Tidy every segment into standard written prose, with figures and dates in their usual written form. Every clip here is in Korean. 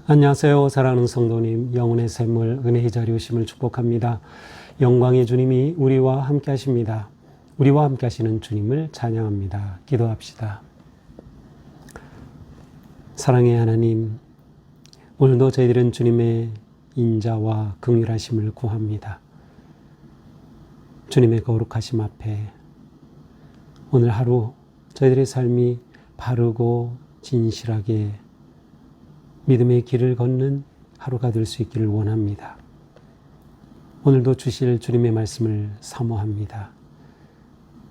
안녕하세요. 사랑하는 성도님, 영혼의 샘물 은혜의 자리 오심을 축복합니다. 영광의 주님이 우리와 함께 하십니다. 우리와 함께 하시는 주님을 찬양합니다. 기도합시다. 사랑의 하나님, 오늘도 저희들은 주님의 인자와 긍휼하심을 구합니다. 주님의 거룩하심 앞에 오늘 하루 저희들의 삶이 바르고 진실하게 믿음의 길을 걷는 하루가 될 수 있기를 원합니다. 오늘도 주실 주님의 말씀을 사모합니다.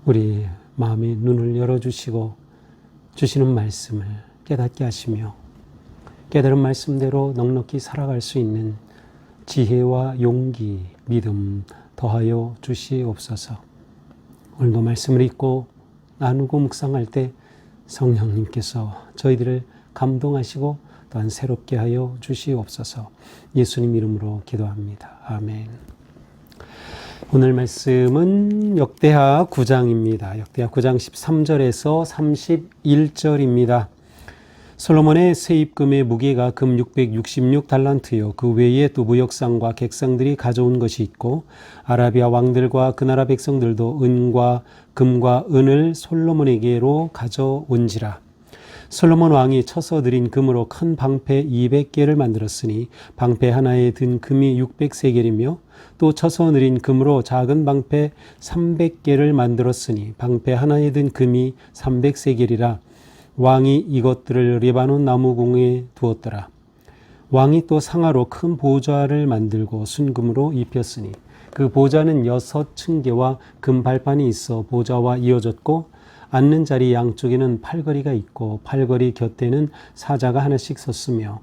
우리 마음의 눈을 열어주시고 주시는 말씀을 깨닫게 하시며 깨달은 말씀대로 넉넉히 살아갈 수 있는 지혜와 용기, 믿음 더하여 주시옵소서. 오늘도 말씀을 읽고 나누고 묵상할 때 성령님께서 저희들을 감동하시고 또한 새롭게 하여 주시옵소서. 예수님 이름으로 기도합니다. 아멘. 오늘 말씀은 역대하 9장입니다. 역대하 9장 13절에서 31절입니다. 솔로몬의 세입금의 무게가 금 666달란트요. 그 외에 또 무역상과 객상들이 가져온 것이 있고 아라비아 왕들과 그 나라 백성들도 은과 금과 은을 솔로몬에게로 가져온지라. 솔로몬 왕이 쳐서 들인 금으로 큰 방패 200개를 만들었으니 방패 하나에 든 금이 600세겔이며 또 쳐서 들인 금으로 작은 방패 300개를 만들었으니 방패 하나에 든 금이 300세겔이라. 왕이 이것들을 레바논 나무궁에 두었더라. 왕이 또 상아로 큰 보좌를 만들고 순금으로 입혔으니 그 보좌는 6층계와 금 발판이 있어 보좌와 이어졌고 앉는 자리 양쪽에는 팔걸이가 있고 팔걸이 곁에는 사자가 하나씩 섰으며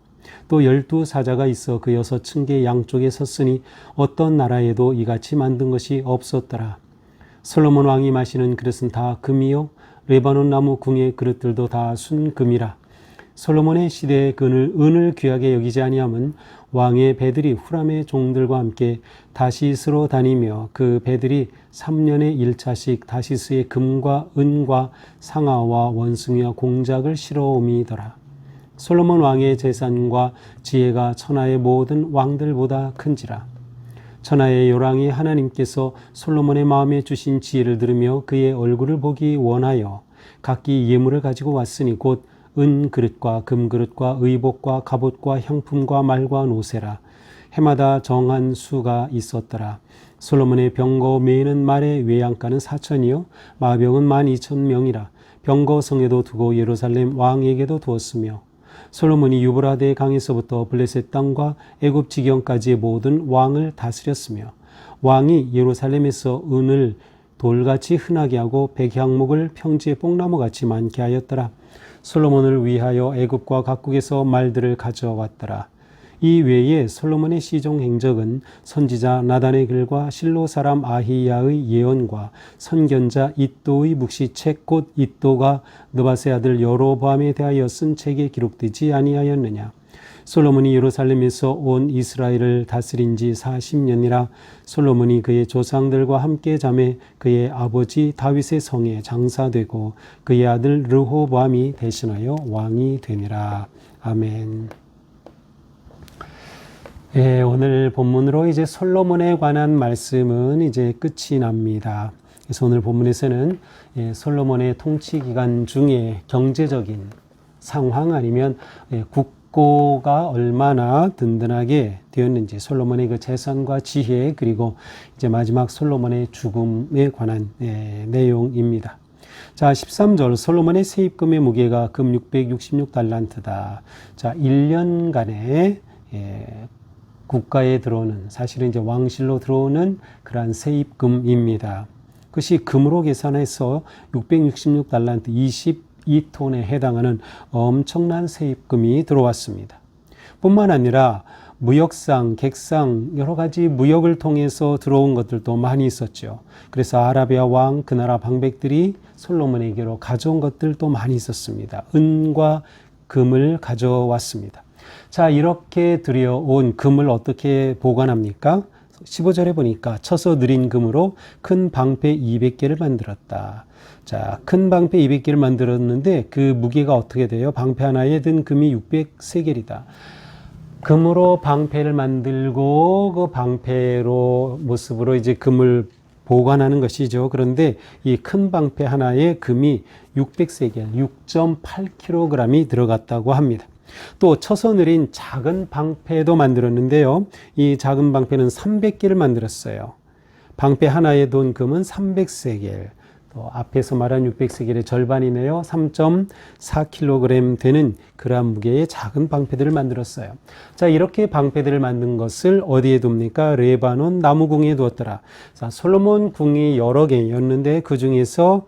또 12사자가 있어 그 6층계 양쪽에 섰으니 어떤 나라에도 이같이 만든 것이 없었더라. 솔로몬 왕이 마시는 그릇은 다 금이요 레바논 나무 궁의 그릇들도 다 순금이라. 솔로몬의 시대의 은을 귀하게 여기지 아니함은 왕의 배들이 후람의 종들과 함께 다시스로 다니며 그 배들이 3년에 1차씩 다시스의 금과 은과 상아와 원숭이와 공작을 실어옴이더라. 솔로몬 왕의 재산과 지혜가 천하의 모든 왕들보다 큰지라. 천하의 요랑이 하나님께서 솔로몬의 마음에 주신 지혜를 들으며 그의 얼굴을 보기 원하여 각기 예물을 가지고 왔으니 곧 은 그릇과 금 그릇과 의복과 갑옷과 향품과 말과 노새라. 해마다 정한 수가 있었더라. 솔로몬의 병거 매는 말의 외양가는 4천이요 마병은 12,000명이라. 병거 성에도 두고 예루살렘 왕에게도 두었으며 솔로몬이 유브라데 강에서부터 블레셋 땅과 애굽 지경까지의 모든 왕을 다스렸으며 왕이 예루살렘에서 은을 돌같이 흔하게 하고 백향목을 평지의 뽕나무같이 많게 하였더라. 솔로몬을 위하여 애굽과 각국에서 말들을 가져왔더라. 이 외에 솔로몬의 시종 행적은 선지자 나단의 글과 실로 사람 아히야의 예언과 선견자 이도의 묵시책 곧 이도가 느바세 아들 여로보암에 대하여 쓴 책에 기록되지 아니하였느냐. 솔로몬이 예루살렘에서 온 이스라엘을 다스린 지 40년이라. 솔로몬이 그의 조상들과 함께 잠에 그의 아버지 다윗의 성에 장사되고 그의 아들 르호보암이 대신하여 왕이 되니라. 아멘. 예, 오늘 본문으로 이제 솔로몬에 관한 말씀은 이제 끝이 납니다. 그래서 오늘 본문에서는 솔로몬의 통치 기간 중에 경제적인 상황 아니면 국고가 얼마나 든든하게 되었는지 솔로몬의 그 재산과 지혜 그리고 이제 마지막 솔로몬의 죽음에 관한 내용입니다. 자, 13절 솔로몬의 세입금의 무게가 금 666달란트다. 자, 1년간의 국가에 들어오는 사실은 이제 왕실로 들어오는 그러한 세입금입니다. 그것이 금으로 계산해서 666달란트 22톤에 해당하는 엄청난 세입금이 들어왔습니다. 뿐만 아니라 무역상, 객상 여러 가지 무역을 통해서 들어온 것들도 많이 있었죠. 그래서 아라비아 왕 그 나라 방백들이 솔로몬에게로 가져온 것들도 많이 있었습니다. 은과 금을 가져왔습니다. 자, 이렇게 들여온 금을 어떻게 보관합니까? 15절에 보니까 쳐서 느린 금으로 큰 방패 200개를 만들었다. 자, 큰 방패 200개를 만들었는데 그 무게가 어떻게 돼요? 방패 하나에 든 금이 600세겔이다. 금으로 방패를 만들고 그 방패로 모습으로 이제 금을 보관하는 것이죠. 그런데 이 큰 방패 하나에 금이 600세겔, 6.8kg이 들어갔다고 합니다. 또 쳐서 느린 작은 방패도 만들었는데요. 이 작은 방패는 300개를 만들었어요. 방패 하나에 돈 금은 300세겔. 또 앞에서 말한 600세겔의 절반이네요. 3.4kg 되는 그람 무게의 작은 방패들을 만들었어요. 자, 이렇게 방패들을 만든 것을 어디에 둡니까? 레바논 나무궁에 두었더라. 자, 솔로몬 궁이 여러 개였는데 그 중에서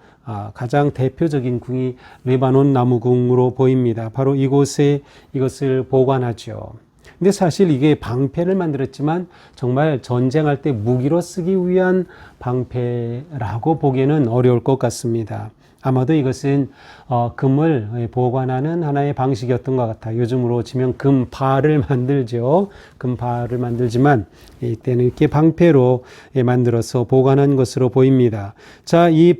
가장 대표적인 궁이 레바논 나무궁으로 보입니다. 바로 이곳에 이것을 보관하죠. 근데 사실 이게 방패를 만들었지만 정말 전쟁할 때 무기로 쓰기 위한 방패라고 보기에는 어려울 것 같습니다. 아마도 이것은 금을 보관하는 하나의 방식이었던 것 같아요. 요즘으로 치면 금발을 만들죠. 금발을 만들지만 이때는 이렇게 방패로 만들어서 보관한 것으로 보입니다. 자, 이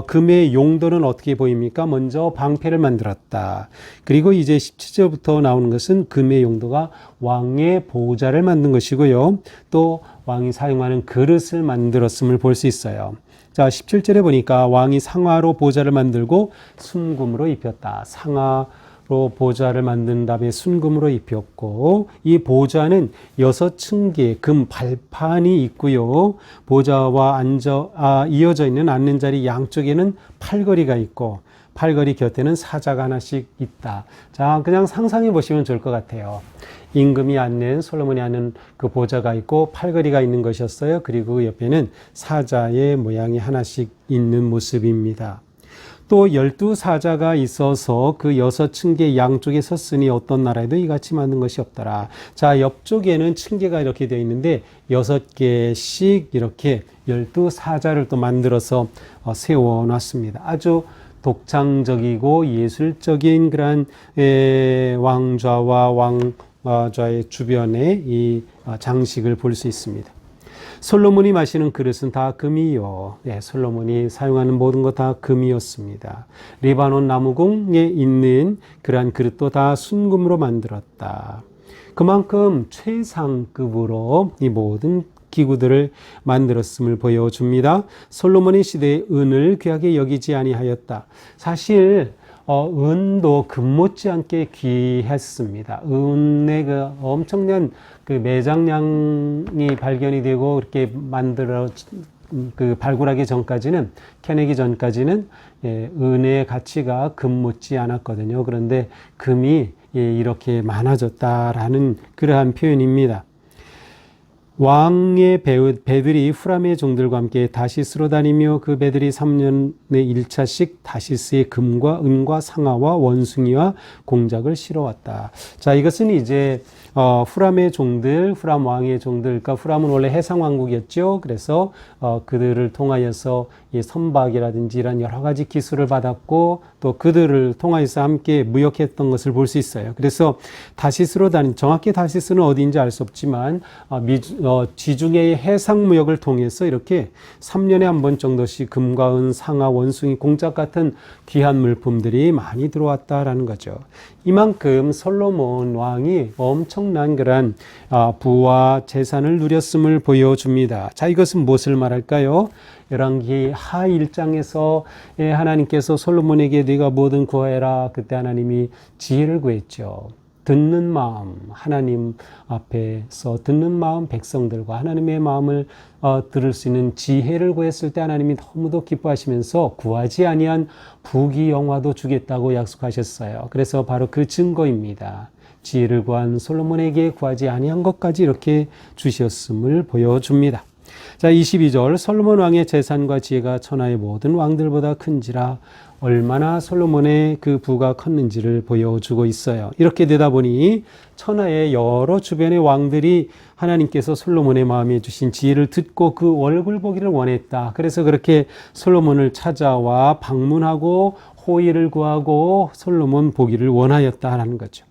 금의 용도는 어떻게 보입니까? 먼저 방패를 만들었다. 그리고 이제 17절부터 나오는 것은 금의 용도가 왕의 보좌를 만든 것이고요. 또 왕이 사용하는 그릇을 만들었음을 볼 수 있어요. 자, 17절에 보니까 왕이 상아로 보좌를 만들고 순금으로 입혔다. 상아로 보좌를 만든 다음에 순금으로 입혔고, 이 보좌는 6층계 금 발판이 있고요. 보좌와 이어져 있는 앉는 자리 양쪽에는 팔걸이가 있고, 팔걸이 곁에는 사자가 하나씩 있다. 자, 그냥 상상해 보시면 좋을 것 같아요. 임금이 앉는, 솔로몬이 앉는 그 보좌가 있고 팔걸이가 있는 것이었어요. 그리고 그 옆에는 사자의 모양이 하나씩 있는 모습입니다. 또 12사자가 있어서 그 6층계 양쪽에 섰으니 어떤 나라에도 이같이 만든 것이 없더라. 자, 옆쪽에는 층계가 이렇게 되어 있는데 6개씩 이렇게 12사자를 또 만들어서 세워놨습니다. 아주 독창적이고 예술적인 그런 왕좌와 왕좌의 주변에 이 장식을 볼 수 있습니다. 솔로몬이 마시는 그릇은 다 금이요. 네, 솔로몬이 사용하는 모든 것 다 금이었습니다. 레바논 나무궁에 있는 그러한 그릇도 다 순금으로 만들었다. 그만큼 최상급으로 이 모든 기구들을 만들었음을 보여줍니다. 솔로몬의 시대에 은을 귀하게 여기지 아니하였다. 사실 은도 금 못지않게 귀했습니다. 은의 그 엄청난 그 매장량이 발견이 되고 이렇게 발굴하기 전까지는, 캐내기 전까지는 은의 가치가 금 못지 않았거든요. 그런데 금이 이렇게 많아졌다라는 그러한 표현입니다. 왕의 배들이 후람의 종들과 함께 다시스로 다니며 그 배들이 3년에 1차씩 다시스의 금과 은과 상아와 원숭이와 공작을 실어왔다. 자, 이것은 이제 후람의 종들, 후람 왕의 종들, 그러니까 후람은 원래 해상왕국이었죠. 그래서 그들을 통하여서 이 선박이라든지 이런 여러 가지 기술을 받았고 또 그들을 통하여서 함께 무역했던 것을 볼 수 있어요. 그래서 다시스로 정확히 다시스는 어디인지 알 수 없지만 지중해의 해상 무역을 통해서 이렇게 3년에 한 번 정도씩 금과 은, 상아, 원숭이, 공작 같은 귀한 물품들이 많이 들어왔다라는 거죠. 이만큼 솔로몬 왕이 엄청난 그런 부와 재산을 누렸음을 보여줍니다. 자, 이것은 무엇을 말할까요? 열왕기 하 1장에서 하나님께서 솔로몬에게 네가 뭐든 구하여라. 그때 하나님이 지혜를 구했죠. 듣는 마음, 하나님 앞에서 듣는 마음, 백성들과 하나님의 마음을 들을 수 있는 지혜를 구했을 때 하나님이 너무도 기뻐하시면서 구하지 아니한 부귀영화도 주겠다고 약속하셨어요. 그래서 바로 그 증거입니다. 지혜를 구한 솔로몬에게 구하지 아니한 것까지 이렇게 주셨음을 보여줍니다. 자, 22절 솔로몬 왕의 재산과 지혜가 천하의 모든 왕들보다 큰지라. 얼마나 솔로몬의 그 부가 컸는지를 보여주고 있어요. 이렇게 되다 보니 천하의 여러 주변의 왕들이 하나님께서 솔로몬의 마음에 주신 지혜를 듣고 그 얼굴 보기를 원했다. 그래서 그렇게 솔로몬을 찾아와 방문하고 호의를 구하고 솔로몬 보기를 원하였다라는 거죠.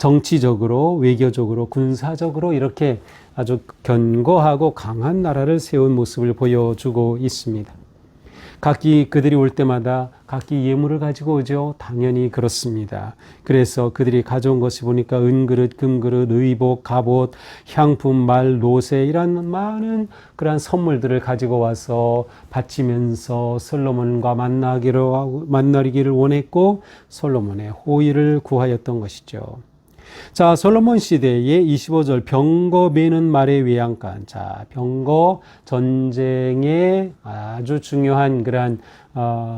정치적으로, 외교적으로, 군사적으로 이렇게 아주 견고하고 강한 나라를 세운 모습을 보여주고 있습니다. 각기 그들이 올 때마다 각기 예물을 가지고 오죠. 당연히 그렇습니다. 그래서 그들이 가져온 것이 보니까 은그릇, 금그릇, 의복, 갑옷, 향품, 말, 노새 이런 많은 그러한 선물들을 가지고 와서 바치면서 솔로몬과 만나기를 원했고 솔로몬의 호의를 구하였던 것이죠. 자, 솔로몬 시대의 25절 병거 매는 말의 외양간. 자, 병거 전쟁의 아주 중요한 그러한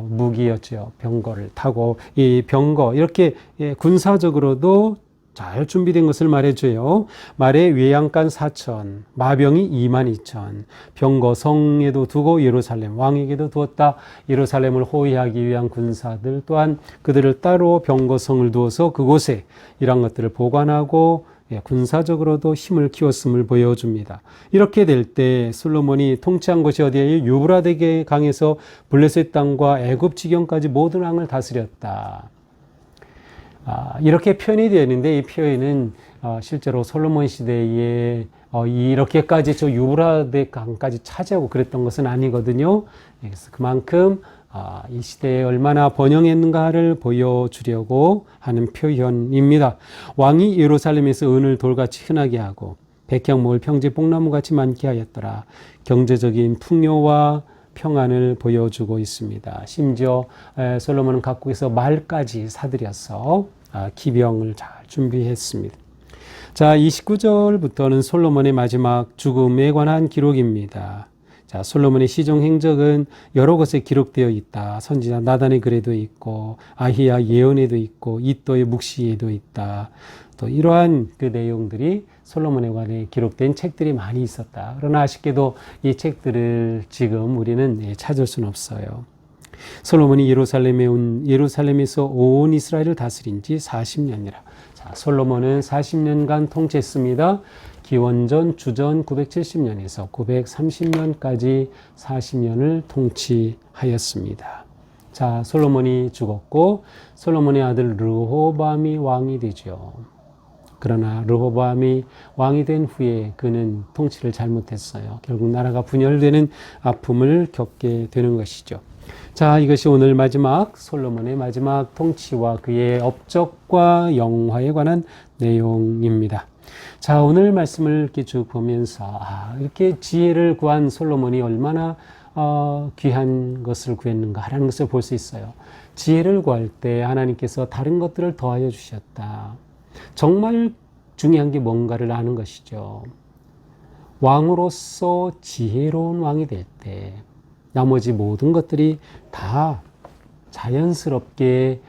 무기였죠. 병거를 타고 이 병거 이렇게 군사적으로도 잘 준비된 것을 말해줘요. 말의 외양간 4천, 마병이 2만 2천, 병거 성에도 두고 예루살렘 왕에게도 두었다. 예루살렘을 호위하기 위한 군사들 또한 그들을 따로 병거성을 두어서 그곳에 이런 것들을 보관하고 군사적으로도 힘을 키웠음을 보여줍니다. 이렇게 될 때 솔로몬이 통치한 곳이 어디에 유브라데 강에서 블레셋 땅과 애굽 지경까지 모든 왕을 다스렸다. 이렇게 표현이 되는데 이 표현은 실제로 솔로몬 시대에 이렇게까지 저 유브라데 강까지 차지하고 그랬던 것은 아니거든요. 그래서 그만큼 이 시대에 얼마나 번영했는가를 보여주려고 하는 표현입니다. 왕이 예루살렘에서 은을 돌같이 흔하게 하고 백향목을 평지 뽕나무같이 많게 하였더라. 경제적인 풍요와 평안을 보여주고 있습니다. 심지어 솔로몬은 각국에서 말까지 사들여서 기병을 잘 준비했습니다. 자, 29절부터는 솔로몬의 마지막 죽음에 관한 기록입니다. 자, 솔로몬의 시종 행적은 여러 곳에 기록되어 있다. 선지자 나단의 글에도 있고 아히야 예언에도 있고 이또의 묵시에도 있다. 또 이러한 그 내용들이 솔로몬에 관해 기록된 책들이 많이 있었다. 그러나 아쉽게도 이 책들을 지금 우리는 찾을 수는 없어요. 솔로몬이 예루살렘에서 온 이스라엘을 다스린 지 40년이라. 자, 솔로몬은 40년간 통치했습니다. 기원전 주전 970년에서 930년까지 40년을 통치하였습니다. 자, 솔로몬이 죽었고 솔로몬의 아들 르호보암이 왕이 되죠. 그러나 르호보암이 왕이 된 후에 그는 통치를 잘못했어요. 결국 나라가 분열되는 아픔을 겪게 되는 것이죠. 자, 이것이 오늘 마지막 솔로몬의 마지막 통치와 그의 업적과 영화에 관한 내용입니다. 자, 오늘 말씀을 이렇게 쭉 보면서 이렇게 지혜를 구한 솔로몬이 얼마나 귀한 것을 구했는가라는 것을 볼 수 있어요. 지혜를 구할 때 하나님께서 다른 것들을 더하여 주셨다. 정말 중요한 게 뭔가를 아는 것이죠. 왕으로서 지혜로운 왕이 될 때 나머지 모든 것들이 다 자연스럽게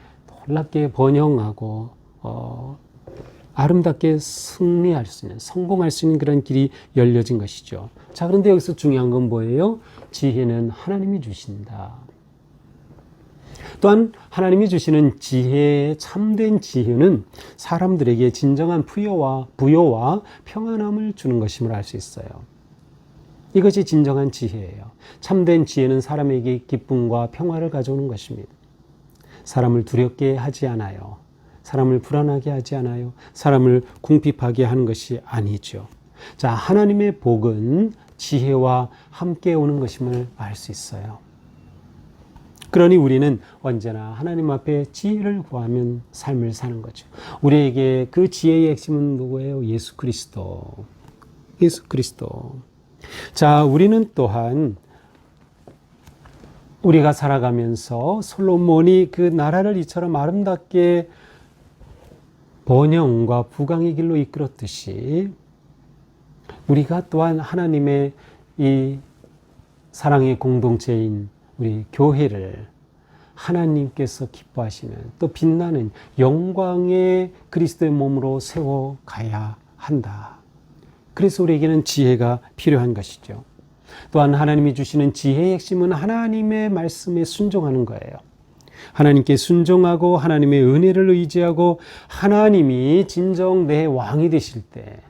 놀랍게 번영하고 아름답게 승리할 수 있는, 성공할 수 있는 그런 길이 열려진 것이죠. 자, 그런데 여기서 중요한 건 뭐예요? 지혜는 하나님이 주신다. 또한 하나님이 주시는 지혜, 참된 지혜는 사람들에게 진정한 부여와 평안함을 주는 것임을 알 수 있어요. 이것이 진정한 지혜예요. 참된 지혜는 사람에게 기쁨과 평화를 가져오는 것입니다. 사람을 두렵게 하지 않아요. 사람을 불안하게 하지 않아요. 사람을 궁핍하게 하는 것이 아니죠. 자, 하나님의 복은 지혜와 함께 오는 것임을 알 수 있어요. 그러니 우리는 언제나 하나님 앞에 지혜를 구하면 삶을 사는 거죠. 우리에게 그 지혜의 핵심은 누구예요? 예수 그리스도. 예수 그리스도. 자, 우리는 또한 우리가 살아가면서 솔로몬이 그 나라를 이처럼 아름답게 번영과 부강의 길로 이끌었듯이 우리가 또한 하나님의 이 사랑의 공동체인 우리 교회를 하나님께서 기뻐하시는 또 빛나는 영광의 그리스도의 몸으로 세워가야 한다. 그래서 우리에게는 지혜가 필요한 것이죠. 또한 하나님이 주시는 지혜의 핵심은 하나님의 말씀에 순종하는 거예요. 하나님께 순종하고 하나님의 은혜를 의지하고 하나님이 진정 내 왕이 되실 때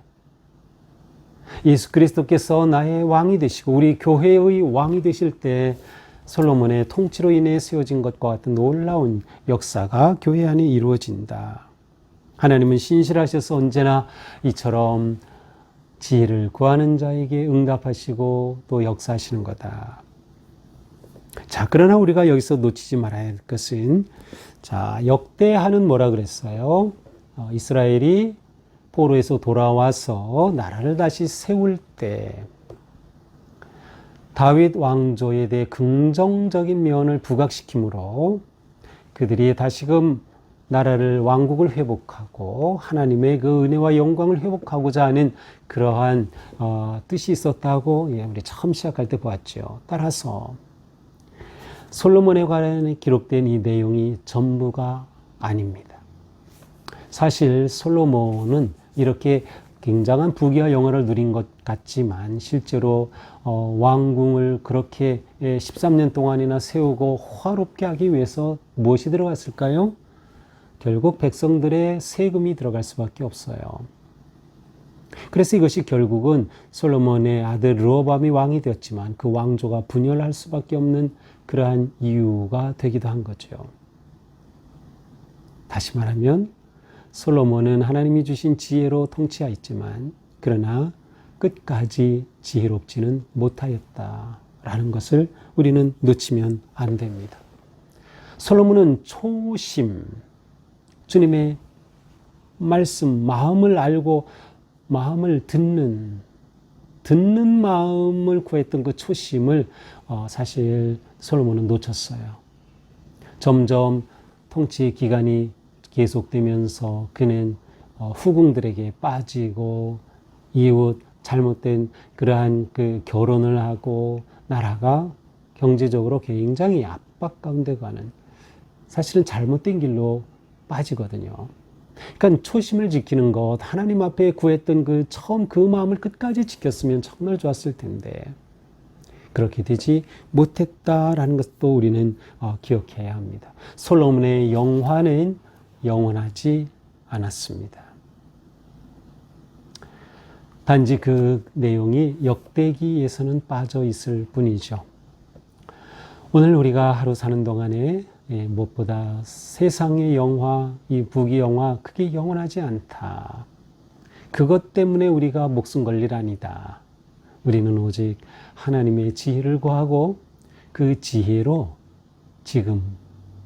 예수 그리스도께서 나의 왕이 되시고 우리 교회의 왕이 되실 때 솔로몬의 통치로 인해 세워진 것과 같은 놀라운 역사가 교회 안에 이루어진다. 하나님은 신실하셔서 언제나 이처럼 지혜를 구하는 자에게 응답하시고 또 역사하시는 거다. 자, 그러나 우리가 여기서 놓치지 말아야 할 것은, 자, 역대하는 뭐라 그랬어요? 이스라엘이 포로에서 돌아와서 나라를 다시 세울 때 다윗 왕조에 대해 긍정적인 면을 부각시키므로 그들이 다시금 나라를, 왕국을 회복하고 하나님의 그 은혜와 영광을 회복하고자 하는 그러한 뜻이 있었다고 우리 처음 시작할 때 보았죠. 따라서 솔로몬에 관해 기록된 이 내용이 전부가 아닙니다. 사실 솔로몬은 이렇게 굉장한 부귀와 영화를 누린 것 같지만 실제로 왕궁을 그렇게 13년 동안이나 세우고 호화롭게 하기 위해서 무엇이 들어갔을까요? 결국 백성들의 세금이 들어갈 수밖에 없어요. 그래서 이것이 결국은 솔로몬의 아들 르호보암이 왕이 되었지만 그 왕조가 분열할 수밖에 없는 그러한 이유가 되기도 한 거죠. 다시 말하면 솔로몬은 하나님이 주신 지혜로 통치하였지만 그러나 끝까지 지혜롭지는 못하였다라는 것을 우리는 놓치면 안 됩니다. 솔로몬은 초심, 주님의 말씀, 마음을 알고 마음을 듣는 마음을 구했던 그 초심을 사실 솔로몬은 놓쳤어요. 점점 통치 기간이 계속되면서 그는 후궁들에게 빠지고 이웃 잘못된 그러한 그 결혼을 하고 나라가 경제적으로 굉장히 압박 가운데 가는, 사실은 잘못된 길로 빠지거든요. 그러니까 초심을 지키는 것, 하나님 앞에 구했던 그 처음 그 마음을 끝까지 지켰으면 정말 좋았을 텐데 그렇게 되지 못했다라는 것도 우리는 기억해야 합니다. 솔로몬의 영화는 영원하지 않았습니다. 단지 그 내용이 역대기에서는 빠져 있을 뿐이죠. 오늘 우리가 하루 사는 동안에 무엇보다 세상의 영화, 이 부귀 영화, 그게 영원하지 않다. 그것 때문에 우리가 목숨 걸 일 아니다. 우리는 오직 하나님의 지혜를 구하고 그 지혜로 지금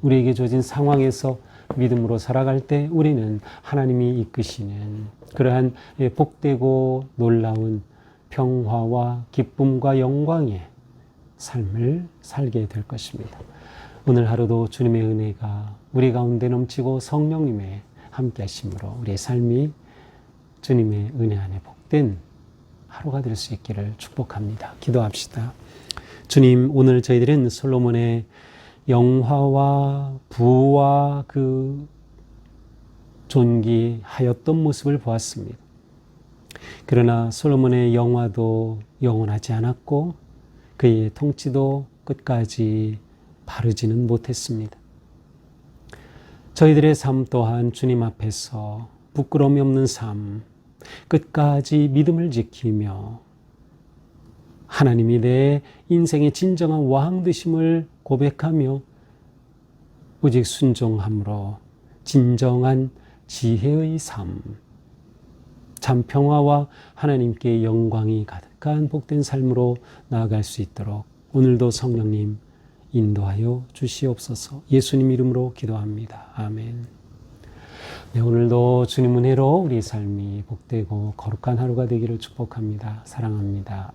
우리에게 주어진 상황에서 믿음으로 살아갈 때 우리는 하나님이 이끄시는 그러한 복되고 놀라운 평화와 기쁨과 영광의 삶을 살게 될 것입니다. 오늘 하루도 주님의 은혜가 우리 가운데 넘치고 성령님의 함께 하심으로 우리의 삶이 주님의 은혜 안에 복된 하루가 될 수 있기를 축복합니다. 기도합시다. 주님, 오늘 저희들은 솔로몬의 영화와 부와 그 존귀하였던 모습을 보았습니다. 그러나 솔로몬의 영화도 영원하지 않았고 그의 통치도 끝까지 바르지는 못했습니다. 저희들의 삶 또한 주님 앞에서 부끄러움이 없는 삶, 끝까지 믿음을 지키며 하나님이 내 인생의 진정한 왕 되심을 고백하며 오직 순종함으로 진정한 지혜의 삶, 참 평화와 하나님께 영광이 가득한 복된 삶으로 나아갈 수 있도록 오늘도 성령님 인도하여 주시옵소서. 예수님 이름으로 기도합니다. 아멘. 네, 오늘도 주님 은혜로 우리 삶이 복되고 거룩한 하루가 되기를 축복합니다. 사랑합니다.